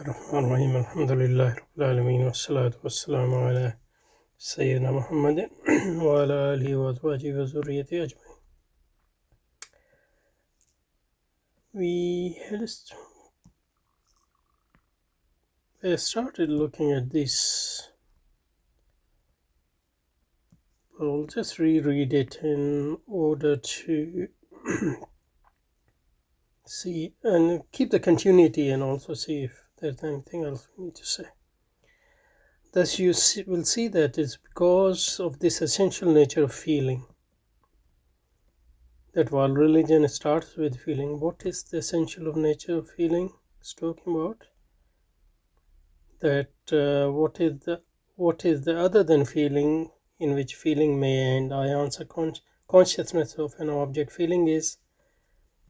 الرحمن الرحيم الحمد لله رب العالمين والصلاة والسلام على سيدنا محمد وعلى آله وأزواجه وذريته أجمعين. We started looking at this. I'll just reread it in order to see and keep the continuity and also see if there's anything else we need to say. Thus you will see that it's because of this essential nature of feeling that while religion starts with feeling, what is the essential of nature of feeling it's talking about? That what is the other than feeling in which feeling may end? I answer consciousness of an object. Feeling is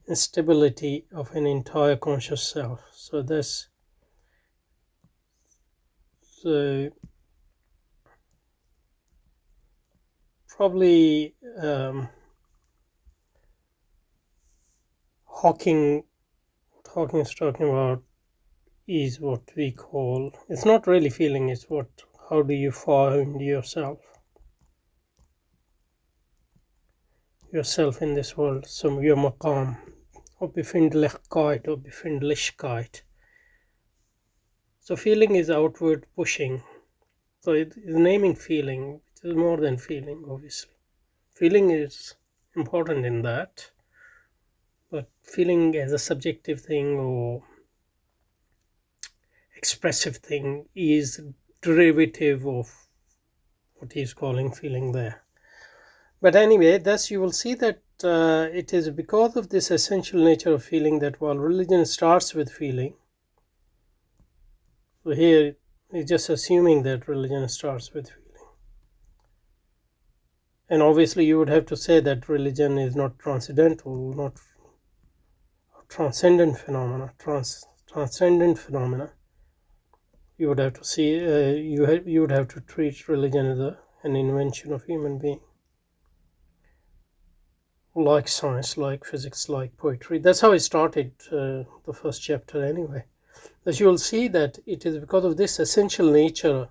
instability of an entire conscious self. So probably Hawking is talking about is what we call, it's not really feeling, it's how do you find yourself in this world. So your maqam, or befindlichkeit, or befindlichkeit. So feeling is outward pushing. So it is naming feeling, which is more than feeling, obviously. Feeling is important in that, but feeling as a subjective thing or expressive thing is derivative of what he's calling feeling there. But anyway, thus you will see that it is because of this essential nature of feeling that while religion starts with feeling, so here he's just assuming that religion starts with feeling. And obviously you would have to say that religion is not transcendental, not transcendent phenomena. Transcendent phenomena. You would have to see, you would have to treat religion as an invention of human being. Like science, like physics, like poetry. That's how I started the first chapter anyway. As you will see that it is because of this essential nature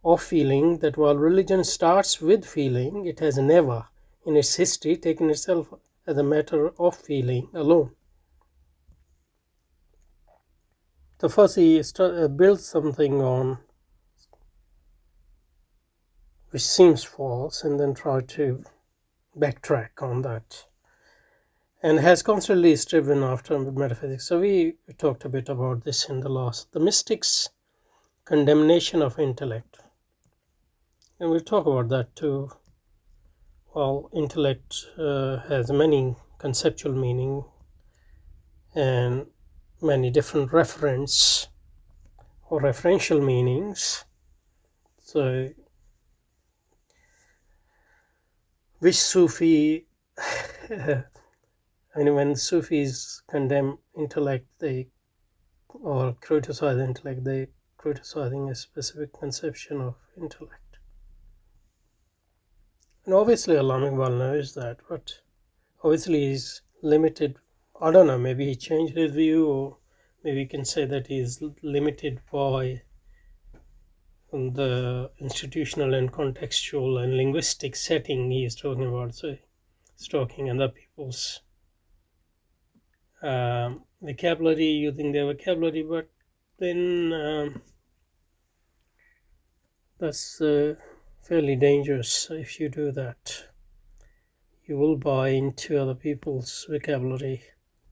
of feeling that while religion starts with feeling, it has never in its history taken itself as a matter of feeling alone. So first he builds something on which seems false and then try to backtrack on that, and has constantly striven after metaphysics. So we talked a bit about this in the mystics' condemnation of intellect. And we'll talk about that too. Well, intellect has many conceptual meaning and many different reference or referential meanings. So which Sufi when Sufis condemn intellect, or criticize intellect, they criticizing a specific conception of intellect. And obviously Allah well knows that, but obviously he's limited. I don't know, maybe he changed his view, or maybe you can say that he's limited by the institutional and contextual and linguistic setting he is talking about. So he's talking other people's vocabulary, using their vocabulary, but then that's fairly dangerous. If you do that, you will buy into other people's vocabulary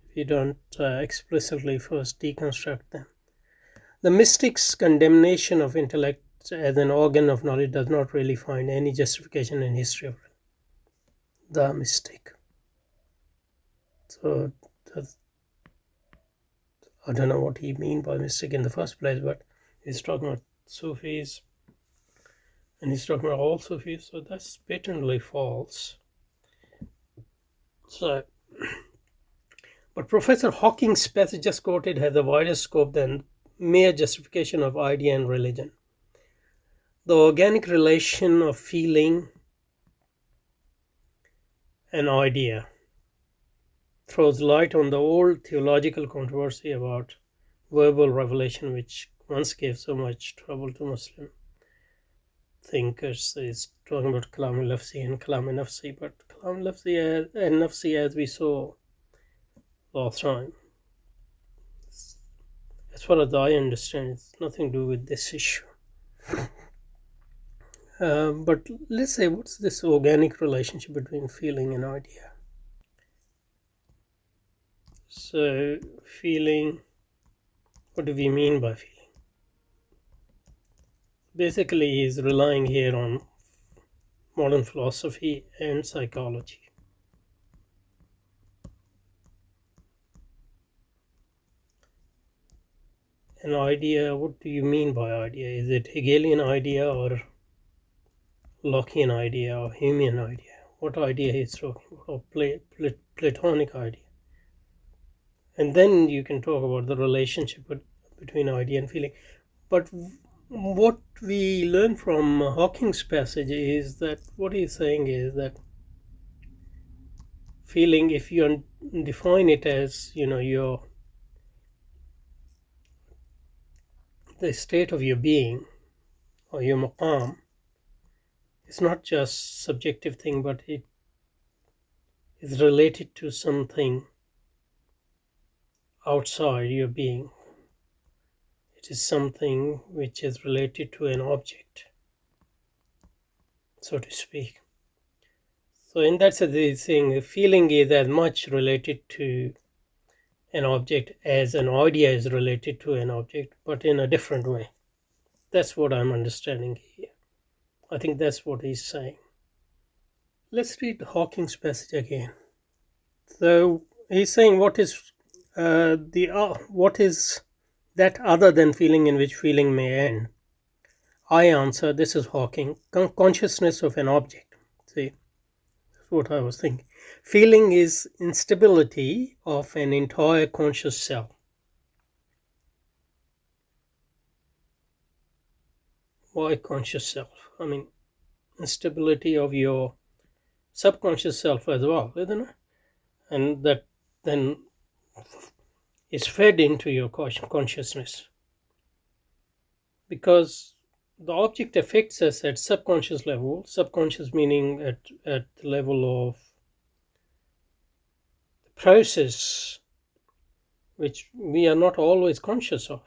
if you don't explicitly first deconstruct them. The mystic's condemnation of intellect as an organ of knowledge does not really find any justification in history of the mystic. So I don't know what he means by mystic in the first place, but he's talking about Sufis, and he's talking about all Sufis, so that's patently false. So, but Professor Hawking's passage just quoted has a wider scope than mere justification of idea and religion. The organic relation of feeling and idea throws light on the old theological controversy about verbal revelation which once gave so much trouble to Muslim thinkers is talking about Kalam al-Lafzi and Kalam al-Nafsi, but Kalam al-Lafzi and Nafsi, as we saw last time, as far as I understand, it's nothing to do with this issue. But let's say, what's this organic relationship between feeling and idea? So, feeling, what do we mean by feeling? Basically, he's relying here on modern philosophy and psychology. An idea, what do you mean by idea? Is it Hegelian idea or Lockean idea or Humean idea? What idea he's talking about? Or Platonic idea? And then you can talk about the relationship between idea and feeling. But what we learn from Hawking's passage is that what he's saying is that feeling, if you define it as, the state of your being or your maqam, it's not just subjective thing, but it is related to something outside your being. It is something which is related to an object, so to speak. So in that sense, he's saying feeling is as much related to an object as an idea is related to an object, but in a different way. That's what I'm understanding here. I think that's what he's saying. Let's read Hawking's passage again. So he's saying, what is that other than feeling in which feeling may end? I answer, this is Hawking, consciousness of an object. See, that's what I was thinking. Feeling is instability of an entire conscious self. Why conscious self? I mean, instability of your subconscious self as well, isn't it? And that then is fed into your consciousness. Because the object affects us at subconscious level, subconscious meaning at the level of the process which we are not always conscious of.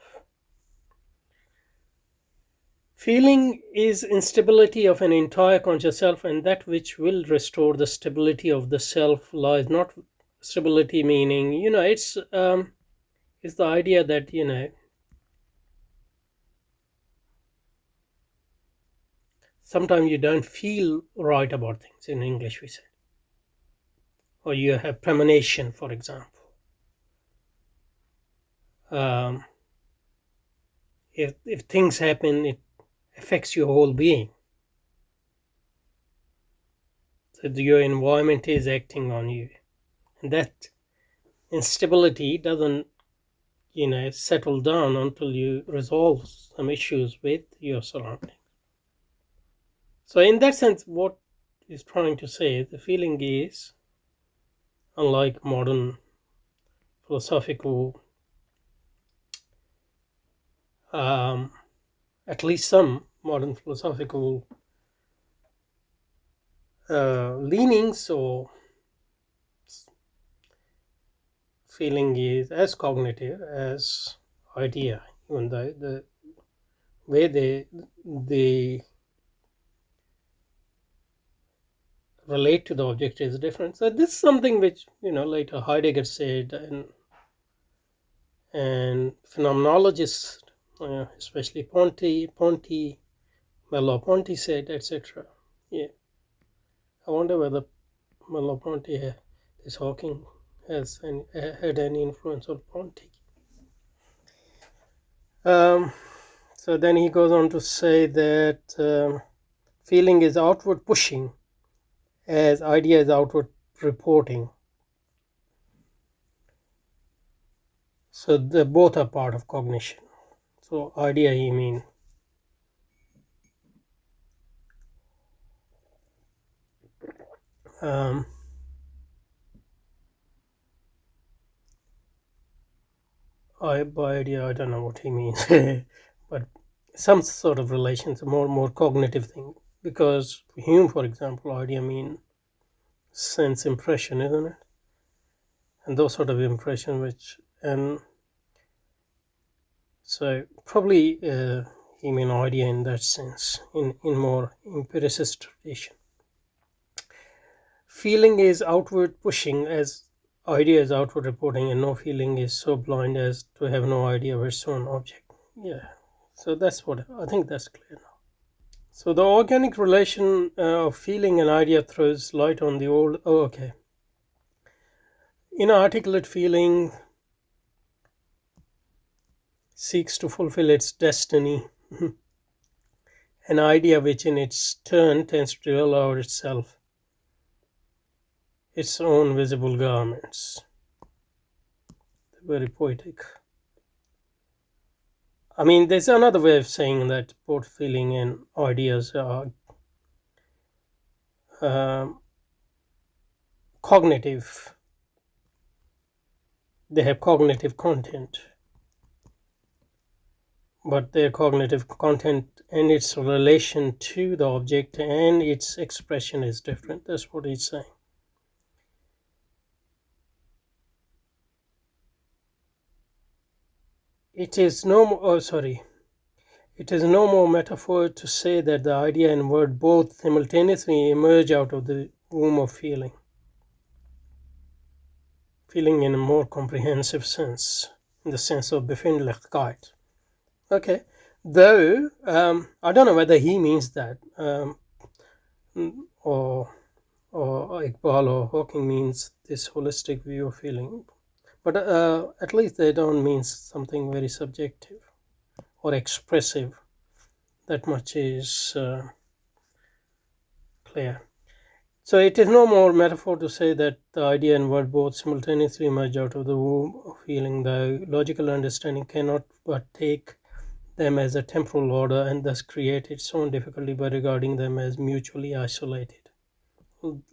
Feeling is instability of an entire conscious self, and that which will restore the stability of the self lies not stability meaning, it's the idea that sometimes you don't feel right about things. In English we say, or you have premonition, for example. If things happen, it affects your whole being. So your environment is acting on you, and that instability doesn't settle down until you resolve some issues with your surroundings. So in that sense, what he's trying to say, the feeling is, unlike modern philosophical, at least some modern philosophical leanings, or feeling is as cognitive as idea, even the way they relate to the object is different. So this is something which later Heidegger said, and phenomenologists, especially Ponti, Merleau-Ponty said, etc. Yeah, I wonder whether Merleau-Ponty, this Hawking, had any influence on Ponty. So then he goes on to say that feeling is outward pushing, as idea is outward reporting. So they both are part of cognition. So idea, you mean By idea, I don't know what he means, but some sort of relation, to more cognitive thing. Because Hume, for example, idea mean sense impression, isn't it? And those sort of impression, which and so probably he mean idea in that sense, in more empiricist tradition. Feeling is outward pushing, as idea is outward reporting, and no feeling is so blind as to have no idea of its own object. Yeah, so that's what I think. That's clear now. So the organic relation of feeling and idea throws light on the old. Oh, okay. Inarticulate feeling seeks to fulfill its destiny. An idea which in its turn tends to allow itself its own visible garments. Very poetic. I mean, there's another way of saying that both feeling and ideas are cognitive. They have cognitive content, but their cognitive content and its relation to the object and its expression is different. That's what he's saying. It is no more, oh, sorry. It is no more metaphor to say that the idea and word both simultaneously emerge out of the womb of feeling. Feeling in a more comprehensive sense, in the sense of Befindlichkeit. Okay, though I don't know whether he means that, or Iqbal or Hawking means this holistic view of feeling, but at least they don't mean something very subjective or expressive. That much is clear. So it is no more metaphor to say that the idea and word both simultaneously emerge out of the womb of feeling, though logical understanding cannot but take them as a temporal order and thus create its own difficulty by regarding them as mutually isolated,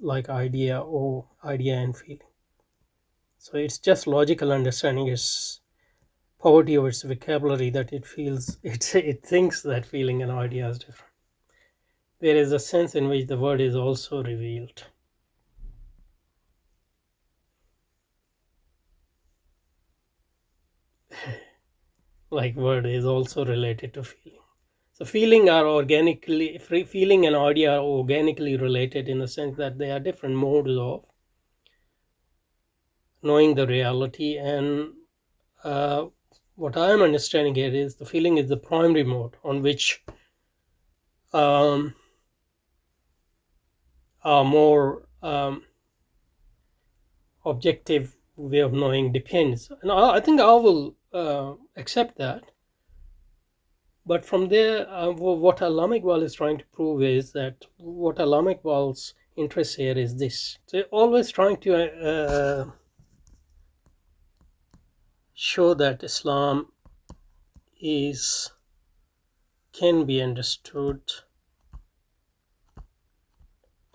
like idea and feeling. So it's just logical understanding, its poverty of its vocabulary, that it feels it thinks that feeling and idea is different. There is a sense in which the word is also revealed. Like word is also related to feeling. So feeling and idea are organically related in the sense that they are different modes of knowing the reality. And what I am understanding here is the feeling is the primary mode on which a more objective way of knowing depends. And I think I will accept that. But from there, what Allama Iqbal is trying to prove is that what Allama Iqbal's interest here is this. So always trying to show that Islam can be understood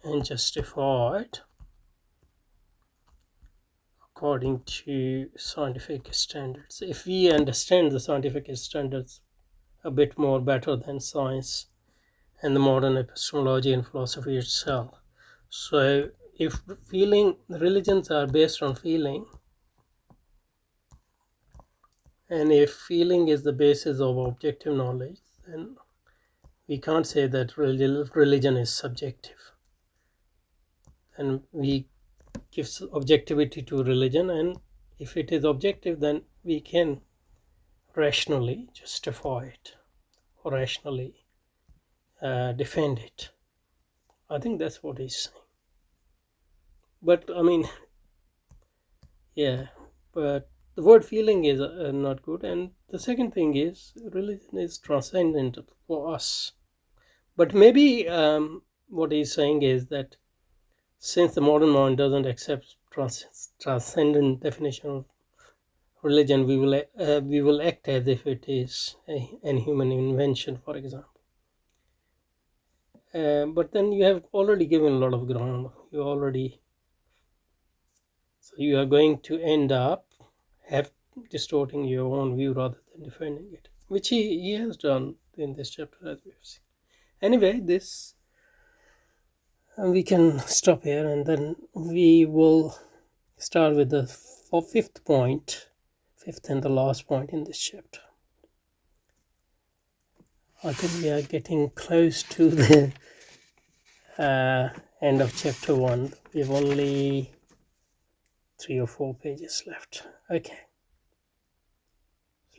and justified according to scientific standards. If we understand the scientific standards a bit more better than science and the modern epistemology and philosophy itself. So if religions are based on feeling, and if feeling is the basis of objective knowledge, then we can't say that religion is subjective. And we give objectivity to religion, and if it is objective, then we can rationally justify it or rationally defend it. I think that's what he's saying. But I mean, yeah, but the word feeling is not good. And the second thing is religion is transcendent for us. But maybe what he's saying is that since the modern mind doesn't accept transcendent definition of religion, we will act as if it is an human invention, for example. But then you have already given a lot of ground. So you are going to end up distorting your own view rather than defending it, which he has done in this chapter, as we've seen. Anyway, this we can stop here, and then we will start with the fifth point, fifth and the last point in this chapter. I think we are getting close to the end of chapter 1. We have only 3 or 4 pages left. Okay.